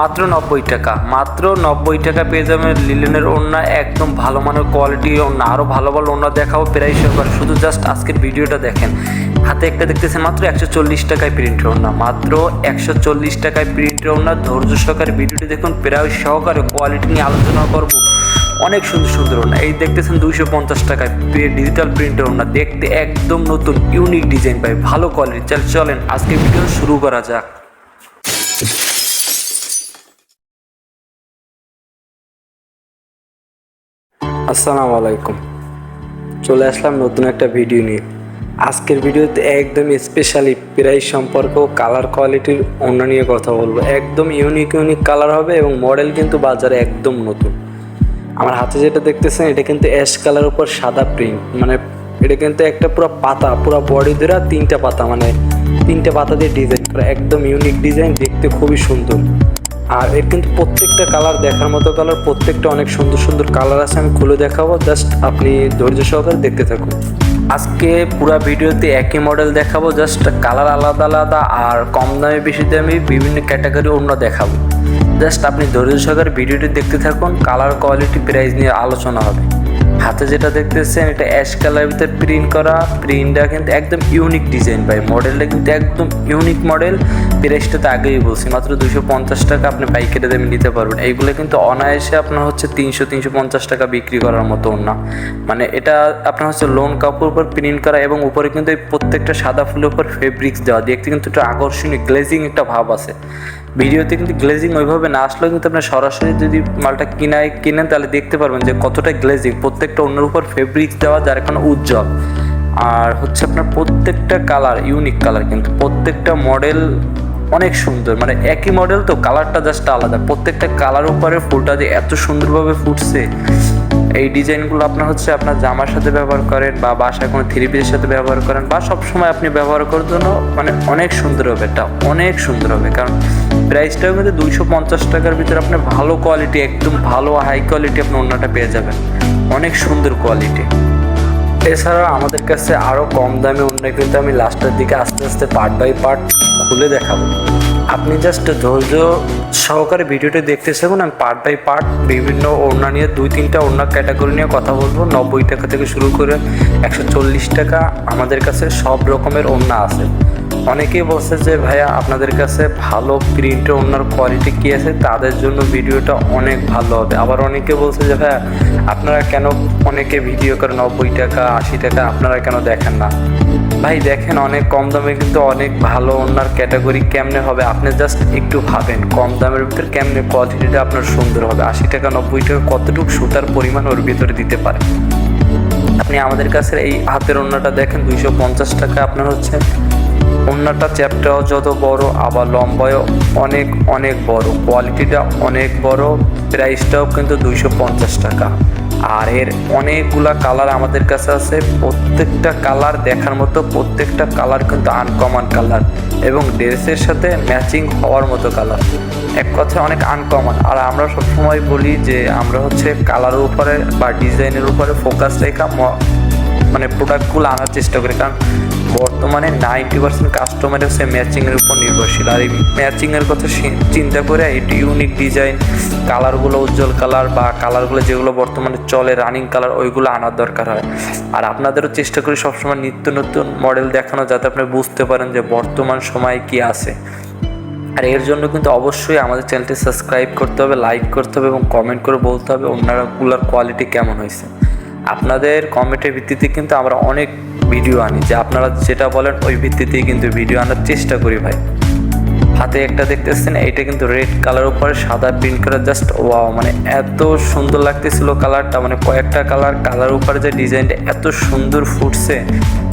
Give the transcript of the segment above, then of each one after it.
মাত্র 90 টাকা, মাত্র 90 টাকা পেয়ে যাবেন লিলেনের ওড়না, একদম ভালো মানের কোয়ালিটির ওড়না। আরও ভালো ভালো ওড়না দেখাবো প্রাইস সহকারে, শুধু জাস্ট আজকের ভিডিওটা দেখেন। হাতে একটা দেখতেছেন মাত্র 140 টাকায় প্রিন্টের ওড়না, মাত্র 140 টাকায় প্রিন্টের ওড়না। ধৈর্য সহকারে ভিডিওটি দেখুন, প্রাইস সহকারে কোয়ালিটি নিয়ে আলোচনা করবো। অনেক সুন্দর সুন্দর ওড়না, এই দেখতেছেন 250 টাকায় ডিজিটাল প্রিন্টের ওড়না, দেখতে একদম নতুন ইউনিক ডিজাইন পাই, ভালো কোয়ালিটি। চলেন আজকে ভিডিও শুরু করা যাক। আসসালামু আলাইকুম, চলে আসলাম নতুন একটা ভিডিও নিয়ে। আজকের ভিডিওতে একদম স্পেশালি প্রাইস সম্পর্ক কালার কোয়ালিটির ওড়না নিয়ে কথা বলবো। একদম ইউনিক কালার হবে এবং মডেল কিন্তু বাজারে একদম নতুন। আমার হাতে যেটা দেখতেছেন এটা কিন্তু অ্যাশ কালার উপর সাদা প্রিন্ট, মানে এটা কিন্তু একটা পুরো পাতা, পুরো বডি ধরে তিনটা পাতা দিয়ে ডিজাইন করা, একদম ইউনিক ডিজাইন, দেখতে খুবই সুন্দর। আর এর কিন্তু প্রত্যেকটা কালার দেখার মতো কালার, প্রত্যেকটা অনেক সুন্দর সুন্দর কালার আছে, আমি খুলে দেখাবো, জাস্ট আপনি ধৈর্য সহকারে দেখতে থাকুন। আজকে পুরো ভিডিওতে একই মডেল দেখাবো, জাস্ট কালার আলাদা আলাদা আর কম দামে বেশি দামে বিভিন্ন ক্যাটাগরি অন্য দেখাবো। জাস্ট আপনি ধৈর্য সহকারে ভিডিওটি দেখতে থাকুন, কালার কোয়ালিটি প্রাইস নিয়ে আলোচনা হবে। হাতে যেটা দেখতেছেন এটা অ্যাশ কালারের ভিতরে প্রিন্ট করা, প্রিন্টটা কিন্তু একদম ইউনিক ডিজাইন ভাই, মডেলটা কিন্তু একদম ইউনিক মডেল। প্রাইসটা তো আগেই বলছি, মাত্র 250 টাকা আপনি পাইকারি দামে নিতে পারবেন। এইগুলো কিন্তু অনায়াসে আপনার হচ্ছে 300-350 টাকা বিক্রি করার মতো না, মানে এটা আপনার হচ্ছে লোন কাপড় উপর প্রিন্ট করা এবং উপরে কিন্তু এই প্রত্যেকটা সাদা ফুলের উপর ফেব্রিক্স দেওয়া, দেখতে কিন্তু একটু আকর্ষণীয় গ্লেজিং একটা ভাব আছে। ভিডিওতে কিন্তু গ্লেজিং ওইভাবে না আসলেও কিন্তু আপনার সরাসরি যদি মালটা কিনেন তাহলে দেখতে পারবেন যে কতটা গ্লেজিং, প্রত্যেকটা অন্যের উপর ফেব্রিক্স দেওয়া, যার এখানে উজ্জ্বল। আর হচ্ছে আপনার প্রত্যেকটা কালার ইউনিক কালার, কিন্তু প্রত্যেকটা মডেল অনেক সুন্দর, মানে একই মডেল তো কালারটা জাস্ট আলাদা। প্রত্যেকটা কালার উপরে ফুলটা যে এত সুন্দরভাবে ফুটছে, এই ডিজাইনগুলো আপনার হচ্ছে আপনার জামার সাথে ব্যবহার করেন বা বাসায় কোনো থ্রি পিসের সাথে ব্যবহার করেন বা সবসময় আপনি ব্যবহার করার জন্য মানে অনেক সুন্দর হবে, এটা অনেক সুন্দর হবে। কারণ প্রাইসটাও কিন্তু 250 টাকার ভিতরে আপনি ভালো কোয়ালিটি, একদম ভালো হাই কোয়ালিটি আপনি ওড়নাটা পেয়ে যাবেন, অনেক সুন্দর কোয়ালিটি। এছাড়াও আমাদের কাছে আরও কম দামে ওড়না কিন্তু আমি লাস্টের দিকে আস্তে আস্তে পার্ট বাই পার্ট খুলে দেখাবো। আপনি জাস্ট ধৈর্য সহকারে ভিডিওটি দেখতে থাকুন, আমি পার্ট বাই পার্ট বিভিন্ন ওড়না নিয়ে 2-3টা ওড়না ক্যাটাগরি নিয়ে কথা বলবো। 90 টাকা থেকে শুরু করে 140 টাকা আমাদের কাছে সব রকমের ওড়না আছে। অনেকেই বলছে যে ভাইয়া আপনাদের কাছে ভালো প্রিন্টের ওড়নার কোয়ালিটি কী আছে, তাদের জন্য ভিডিওটা অনেক ভালো হবে। আবার অনেকে বলছে যে ভাইয়া আপনারা কেন অনেকে ভিডিও করে 90 টাকা 80 টাকা, আপনারা কেন দেখেন না? ভাই দেখেন, অনেক কম দামে কিন্তু অনেক ভালো ওড়নার ক্যাটাগরি কেমনে হবে, আপনি জাস্ট একটু ভাবেন কম দামের ভিতরে কেমনে কোয়ালিটিটা আপনার সুন্দর হবে। 80 টাকা 90 টাকা কতটুকু সুতার পরিমাণ ওর ভিতরে দিতে পারে। আপনি আমাদের কাছে এই হাতের ওড়নাটা দেখেন 250 টাকা, আপনার হচ্ছে ওড়নাটা চ্যাপটাও যত বড়, আবার লম্বায়ও অনেক অনেক বড়, কোয়ালিটিটা অনেক বড়, প্রাইসটাও কিন্তু 250 টাকা। আর এর অনেকগুলা কালার আমাদের কাছে আছে, প্রত্যেকটা কালার দেখার মতো, প্রত্যেকটা কালার কিন্তু আনকমন কালার এবং ড্রেসের সাথে ম্যাচিং হওয়ার মতো কালার, এক কথায় অনেক আনকমন। আর আমরা সবসময় বলি যে আমরা হচ্ছে কালারের উপরে বা ডিজাইনের উপরে ফোকাস রেখা মানে প্রোডাক্টগুলো আনার চেষ্টা করি, কারণ বর্তমানে 90% কাস্টমার হচ্ছে ম্যাচিংয়ের উপর নির্ভরশীল। আর এই ম্যাচিংয়ের কথা চিন্তা করে এটি ইউনিক ডিজাইন, কালারগুলো উজ্জ্বল কালার বা কালারগুলো যেগুলো বর্তমানে চলে রানিং কালার, ওইগুলো আনার দরকার হয়। আর আপনাদেরও চেষ্টা করি সবসময় নিত্য নতুন মডেল দেখানো, যাতে আপনি বুঝতে পারেন যে বর্তমান সময়ে কী আছে। আর এর জন্য কিন্তু অবশ্যই আমাদের চ্যানেলটি সাবস্ক্রাইব করতে হবে, লাইক করতে হবে এবং কমেন্ট করে বলতে হবে ওনারগুলোর কোয়ালিটি কেমন হয়েছে। আপনাদের কমেন্টের ভিত্তিতে কিন্তু আমরা অনেক ভিডিও আনি, যে আপনারা যেটা বলেন ওই ভিত্তিতেই কিন্তু ভিডিও আনার চেষ্টা করি ভাই। হাতে একটা দেখতেছেন, এইটা কিন্তু রেড কালার উপরে সাদা প্রিন্ট করা, জাস্ট ওয়াও, মানে এত সুন্দর লাগতেছিল কালারটা, মানে কয়েকটা কালার উপরে যে ডিজাইনটা এত সুন্দর ফুটছে,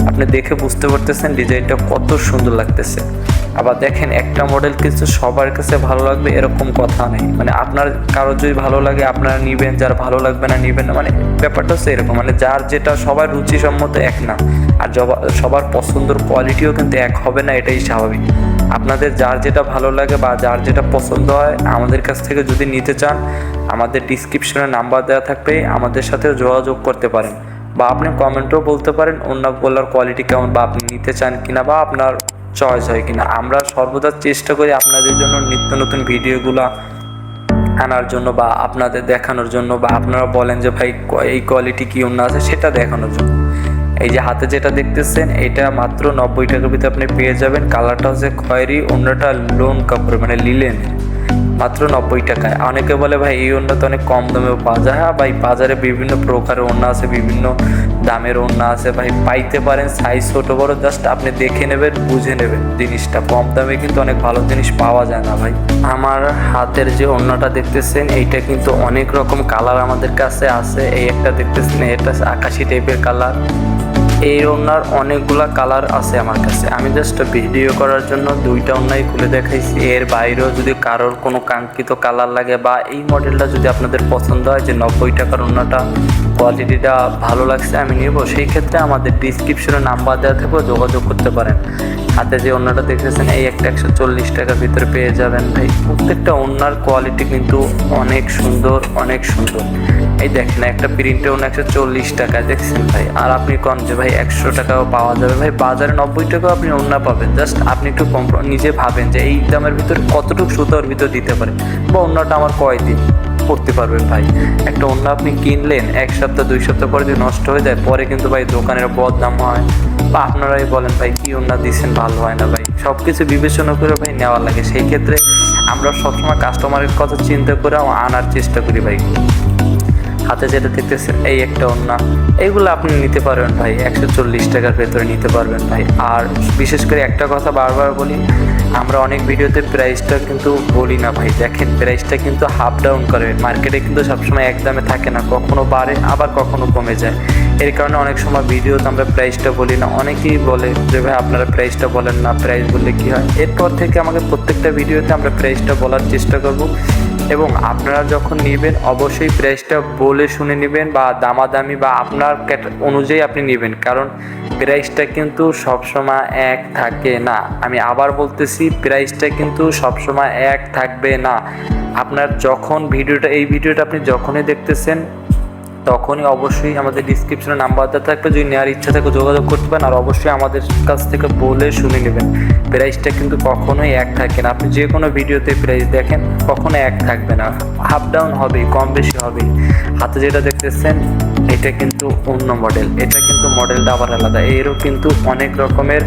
আপনি দেখে বুঝতে পারতেছেন ডিজাইনটা কত সুন্দর লাগতেছে। আবার দেখেন একটা মডেল কিছু সবার কাছে ভালো লাগবে এরকম কথা নেই, মানে আপনার কারো যদি ভালো লাগে আপনারা নিবেন, যার ভালো লাগবে না নিবেন না, মানে ব্যাপারটা হচ্ছে এরকম, মানে যার যেটা সবার রুচিসম্মত এক না, আর সবার পছন্দের কোয়ালিটিও কিন্তু এক হবে না, এটাই স্বাভাবিক। আপনাদের যার যেটা ভালো লাগে বা যার যেটা পছন্দ হয় আমাদের কাছ থেকে যদি নিতে চান, আমাদের ডিসক্রিপশনে নাম্বার দেওয়া থাকবে, আমাদের সাথে যোগাযোগ করতে পারেন বা আপনি কমেন্টও বলতে পারেন ওড়নাগুলোর কোয়ালিটি কেমন, বা আপনি নিতে চান কিনা বা আপনার চয়েস হয় কিনা। আমরা সর্বদা চেষ্টা করি আপনাদের জন্য নিত্য নতুন ভিডিওগুলো আনার জন্য বা আপনাদের দেখানোর জন্য, বা আপনারা বলেন যে ভাই এই কোয়ালিটি কি ওড়না আছে সেটা দেখানোর জন্য। এই যে হাতে যেটা দেখতেছেন এটা মাত্র 90 টাকার ভিতরে আপনি পেয়ে যাবেন। কালারটা হচ্ছে খয়েরি, ওড়নাটা লোন কাপড় মানে লিলেন, মাত্র 90 টাকায়। অনেকে বলে ভাই এই ওড়না তো অনেক কম দামেও পাওয়া যায়। হ্যাঁ ভাই, বাজারে বিভিন্ন প্রকারের ওড়না আছে, বিভিন্ন দামের ওড়না আছে ভাই, পাইতে পারেন সাইজ ছোট বড়, জাস্ট আপনি দেখে নেবেন, বুঝে নেবেন জিনিসটা। কম দামে কিন্তু অনেক ভালো জিনিস পাওয়া যায় না ভাই। আমার হাতের যে ওড়নাটা দেখতেছেন এইটা কিন্তু অনেক রকম কালার আমাদের কাছে আছে। এই একটা দেখতেছেন, এটা আকাশি টাইপের কালার। এই ওড়নার অনেকগুলা কালার আছে আমার কাছে। আমি জাস্ট ভিডিও করার জন্য দুইটা ওড়নাই খুলে দেখাইছি। এর বাইরেও যদি কারোর কোনো কাঙ্ক্ষিত কালার লাগে বা এই মডেলটা যদি আপনাদের পছন্দ হয় যে 90 টাকার ওড়নাটা কোয়ালিটিটা ভালো লাগছে আমি নেব, সেই ক্ষেত্রে আমাদের ডিসক্রিপশনে নাম্বার দেওয়া থাকবে, যোগাযোগ করতে পারেন। হাতে যে ওড়নাটা দেখতেছেন এই একটা 140 টাকার ভিতরে পেয়ে যাবেন ভাই। প্রত্যেকটা ওড়নার কোয়ালিটি কিন্তু অনেক সুন্দর, অনেক সুন্দর। এই দেখেন একটা প্রিন্টে ওড়না 140 টাকা, দেখছেন ভাই। আর আপনি কন যে ভাই 100 টাকাও পাওয়া যাবে, ভাই বাজারে 90 টাকাও আপনি ওড়না পাবেন। জাস্ট আপনি একটু নিজে ভাবেন যে এই দামের ভিতরে কতটুকু সুতোর ভিতর দিতে পারে, বা ওড়নাটা আমার কয়দিন পড়তে পারবেন ভাই। একটা ওড়না আপনি কিনলেন 1 সপ্তাহ 2 সপ্তাহ পরে যদি নষ্ট হয়ে যায়, পরে কিন্তু ভাই দোকানের বদনাম হয়, বা আপনারাই বলেন ভাই কি ওড়না দিচ্ছেন ভালো হয় না ভাই। সব কিছু বিবেচনা করে ভাই নেওয়া লাগে। সেই ক্ষেত্রে আমরা সবসময় কাস্টমারের কথা চিন্তা করে আনার চেষ্টা করি ভাই। হাতে যেটা দেখতেছেন এই একটা ওড়না, এইগুলো আপনি নিতে পারবেন ভাই 140 টাকার ভেতরে নিতে পারবেন ভাই। আর বিশেষ করে একটা কথা বারবার বলি, আমরা অনেক ভিডিওতে প্রাইসটা কিন্তু বলি না ভাই। দেখেন প্রাইসটা কিন্তু হাফ ডাউন করে, মার্কেটে কিন্তু সবসময় এক দামে থাকে না, কখনো বাড়ে আবার কখনো কমে যায়। এর কারণে অনেক সময় ভিডিওতে আমরা প্রাইসটা বলি না। অনেকেই বলে যে ভাই আপনারা প্রাইসটা বলেন না, প্রাইস বললে কী হয়। এরপর থেকে আমাকে প্রত্যেকটা ভিডিওতে আমরা প্রাইসটা বলার চেষ্টা করব, এবং আপনারা যখন নেবেন অবশ্যই প্রাইসটা বলে শুনে নেবেন, বা দামাদামি বা আপনার অনুযায়ী আপনি নেবেন। কারণ প্রাইসটা কিন্তু সবসময় এক থাকে না। আমি আবার বলতেছি, প্রাইসটা কিন্তু সবসময় এক থাকবে না। আপনার যখন এই ভিডিওটা আপনি যখনই দেখতেছেন তখনই অবশ্যই আমাদের ডিসক্রিপশনে নাম্বার দেওয়া থাকবে, যদি নেওয়ার ইচ্ছা থাকে যোগাযোগ করতে পারেন। আর অবশ্যই আমাদের কাছ থেকে বলে শুনে নেবেন। প্রাইসটা কিন্তু কখনোই এক থাকে না। আপনি যে কোনো ভিডিওতে প্রাইস দেখেন কখনো এক থাকবে না, আপ ডাউন হবেই, কম বেশি হবেই। হাতে যেটা দেখতেছেন এটা কিন্তু অন্য মডেল, এটা কিন্তু মডেলটা আবার আলাদা। এরও কিন্তু অনেক রকমের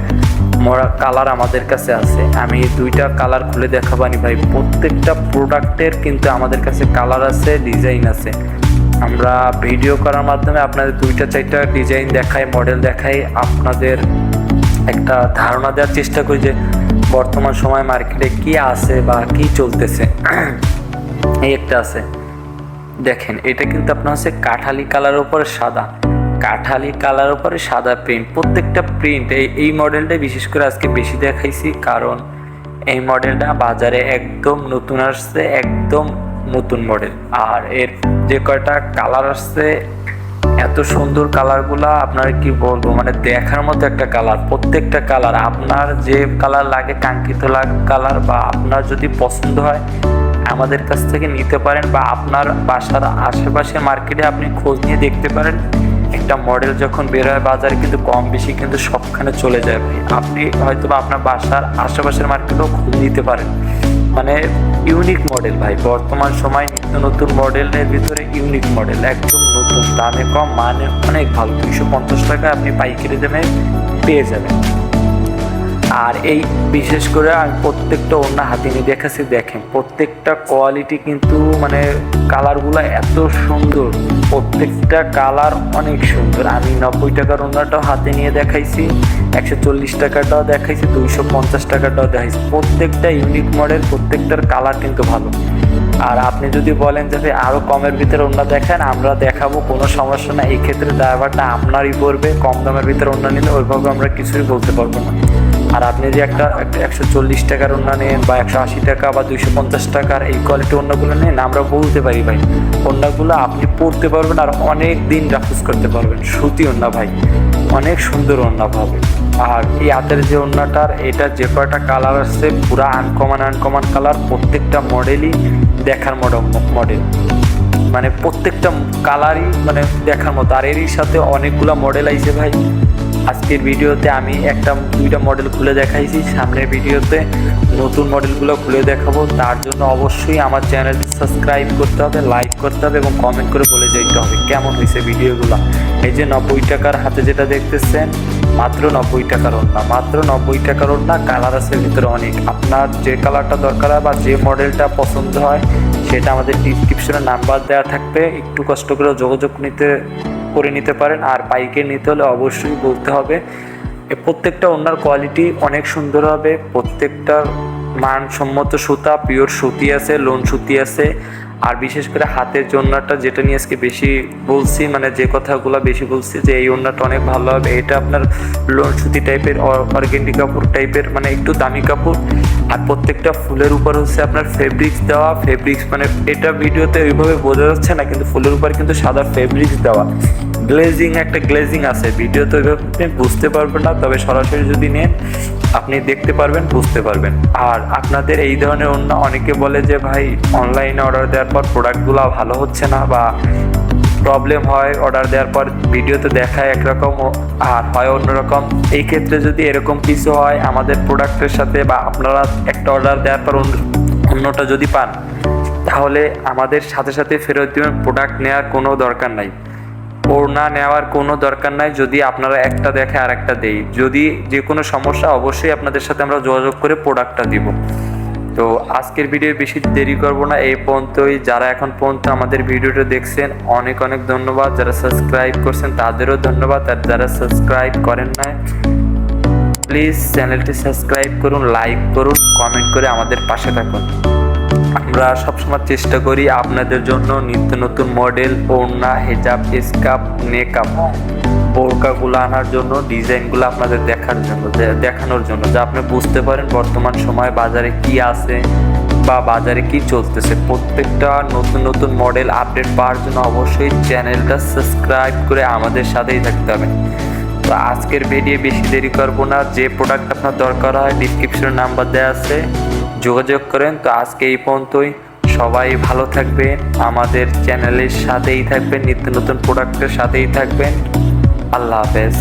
কালার আমাদের কাছে আছে। আমি দুইটা কালার খুলে দেখাবানি ভাই। প্রত্যেকটা প্রোডাক্টের কিন্তু আমাদের কাছে কালার আছে, ডিজাইন আছে। আমরা ভিডিও করার মাধ্যমে আপনাদের 2-4টা ডিজাইন দেখাই, মডেল দেখাই, আপনাদের একটা ধারণা দেওয়ার চেষ্টা করি যে বর্তমান সময় মার্কেটে কি আছে বা কি চলতেছে। এই একটা আছে, দেখেন এটা কিন্তু আপনার হচ্ছে কাঠালি কালারের উপরে সাদা, কাঠালি কালারের উপরে সাদা প্রিন্ট। প্রত্যেকটা প্রিন্ট এই মডেলটা বিশেষ করে আজকে বেশি দেখাইছি, কারণ এই মডেলটা বাজারে একদম নতুন আসছে, একদম নতুন মডেল। আর এর যে কয়টা কালার আসছে, এত সুন্দর কালারগুলা আপনার কি বলবো, মানে দেখার মতো একটা কালার। প্রত্যেকটা কালার আপনার যে কালার লাগে, কাঙ্ক্ষিত কালার, বা আপনার যদি পছন্দ হয় আমাদের কাছ থেকে নিতে পারেন, বা আপনার বাসার আশেপাশে মার্কেটে আপনি খোঁজ নিয়ে দেখতে পারেন। একটা মডেল যখন বের হয় বাজারে কিন্তু কম বেশি কিন্তু সবখানে চলে যায় ভাই। আপনি হয়তো বা আপনার বাসার আশেপাশের মার্কেটেও খোঁজ নিতে পারেন। মানে ইউনিক মডেল ভাই, বর্তমান সময় নিত্য নতুন মডেলের ভিতরে ইউনিক মডেল, একদম নতুন, দামে কম, মানে অনেক ভালো। 250 টাকায় আপনি পাইকারি দামে পেয়ে যাবেন। আর এই বিশেষ করে আমি প্রত্যেকটা ওড়না হাতে নিয়ে দেখাচ্ছি, দেখেন প্রত্যেকটা কোয়ালিটি কিন্তু মানে কালারগুলো এত সুন্দর, প্রত্যেকটা কালার অনেক সুন্দর। আমি 90 টাকার ওড়নাটাও হাতে নিয়ে দেখাইছি, 140 টাকাটাও দেখাইছি, 250 টাকাটাও দেখাইছি। প্রত্যেকটা ইউনিক মডেল, প্রত্যেকটার কালার কিন্তু ভালো। আর আপনি যদি বলেন যে আরও কমের ভিতরে ওড়না দেখেন, আমরা দেখাবো, কোনো সমস্যা না। এই ক্ষেত্রে ড্রাইভারটা আপনারই পড়বে। কম দামের ভিতরে ওড়না নিলে ওইভাবে আমরা কিছুই বলতে পারবো না। আর আপনি যে একটা 140 টাকার ওড়না নেন, বা 180 টাকা বা 250 টাকার এই কোয়ালিটি ওড়নাগুলো নেন, আমরা বলতে পারি ভাই ওড়নাগুলো আপনি পরতে পারবেন আর অনেক দিন রাফুজ করতে পারবেন। সুতি ওড়না ভাই, অনেক সুন্দর ওড়না পাবে। আর এই হাতের যে ওড়নাটার, এটা যে কয়টা কালার আসছে পুরা আনকমন কালার, প্রত্যেকটা মডেলই দেখার মডেল, মানে প্রত্যেকটা কালারই মানে দেখার মতো। আর এরই সাথে অনেকগুলা মডেল আইছে ভাই, আজকের ভিডিওতে আমি দুইটা মডেল খুলে দেখাইছি, সামনের ভিডিওতে নতুন মডেলগুলো খুলে দেখাবো। তার জন্য অবশ্যই আমার চ্যানেলটি সাবস্ক্রাইব করতে হবে, লাইক করতে হবে এবং কমেন্ট করে বলে যেতে হবে কেমন হয়েছে ভিডিওগুলো। এই যে 90 টাকার হাতে যেটা দেখতেছেন, মাত্র 90 টাকার ওড়না, মাত্র 90 টাকার ওড়না। কালার আছে ভিতরে অনেক, আপনার যে কালারটা দরকার হয় বা যে মডেলটা পছন্দ হয় সেটা আমাদের ডিসক্রিপশনে নাম্বার দেওয়া থাকবে, একটু কষ্ট করে যোগাযোগ করে নিতে পারেন। আর পাইকারি নিতে হলে অবশ্যই বলতে হবে, প্রত্যেকটা ওড়নার কোয়ালিটি অনেক সুন্দর হবে, প্রত্যেকটার মানসম্মত সুতা, পিওর সুতি আছে, লোন সুতি আছে। আর বিশেষ করে হাতের যে ওড়নাটা, যেটা নিয়ে আজকে বেশি বলছি, মানে যে কথাগুলো বেশি বলছি যে এই ওড়নাটা অনেক ভালো হবে, এটা আপনার লোন সুতি টাইপের, অর্গেন্ডি কাপড় টাইপের, মানে একটু দামি কাপড়। আর প্রত্যেকটা ফুলের উপর হচ্ছে আপনার ফেব্রিক্স দেওয়া, ফেব্রিক্স মানে এটা ভিডিওতে ওইভাবে বোঝা যাচ্ছে না, কিন্তু ফুলের উপর কিন্তু সাদা ফেব্রিক্স দেওয়া, গ্লেজিং, একটা গ্লেজিং আছে। ভিডিওতে ওইভাবে আপনি বুঝতে পারবেন না, তবে সরাসরি যদি নেন আপনি দেখতে পারবেন, বুঝতে পারবেন। আর আপনাদের এই ধরনের অন্য অনেকে বলে যে ভাই অনলাইনে অর্ডার দেওয়ার পর প্রোডাক্টগুলো ভালো হচ্ছে না বা প্রবলেম হয়, অর্ডার দেওয়ার পর ভিডিওতে দেখায় একরকম আর হয় অন্যরকম। এই ক্ষেত্রে যদি এরকম কিছু হয় আমাদের প্রোডাক্টের সাথে, বা আপনারা একটা অর্ডার দেওয়ার পর অন্যটা যদি পান, তাহলে আমাদের সাথে সাথে ফেরত দেবেন, প্রোডাক্ট নেওয়ার কোনো দরকার নাই, ওড়না নেওয়ার কোনো দরকার নাই। যদি আপনারা একটা দেখে আর একটা দেই, যদি যে কোনো সমস্যা অবশ্যই আপনাদের সাথে আমরা যোগাযোগ করে প্রোডাক্টটা দিব। তো আজকের ভিডিও বেশি দেরি করব না, এই পর্যন্তই। যারা এখন পর্যন্ত আমাদের ভিডিওটা দেখছেন অনেক অনেক ধন্যবাদ, যারা সাবস্ক্রাইব করছেন তাদেরও ধন্যবাদ, আর যারা সাবস্ক্রাইব করেন না প্লিজ চ্যানেলটি সাবস্ক্রাইব করুন, লাইক করুন, কমেন্ট করে আমাদের পাশে থাকুন। আমরা সবসময় চেষ্টা করি আপনাদের জন্য নিত্য নতুন মডেল, ওড়না, হিজাব, স্কার্ফ, নেকআপ, বোরকাগুলো আনার জন্য, ডিজাইনগুলো আপনাদের দেখানোর জন্য, যা আপনি বুঝতে পারেন বর্তমান সময়ে বাজারে কি আছে বা বাজারে কি চলতেছে। প্রত্যেকটা নতুন নতুন মডেল আপডেট পাওয়ার জন্য অবশ্যই চ্যানেলটা সাবস্ক্রাইব করে আমাদের সাথেই থাকতে হবে। তো আজকের ভিডিও বেশি দেরি করবো না, যে প্রোডাক্ট আপনার দরকার হয় ডিসক্রিপশনে নাম্বার দেওয়া আছে, যোগাযোগ করেন। তো আজকে এই পর্যন্তই, সবাই ভালো থাকবেন, আমাদের চ্যানেলের সাথেই থাকবেন, নিত্য নতুন প্রোডাক্টের সাথেই থাকবেন। আল্লাহ হাফেজ।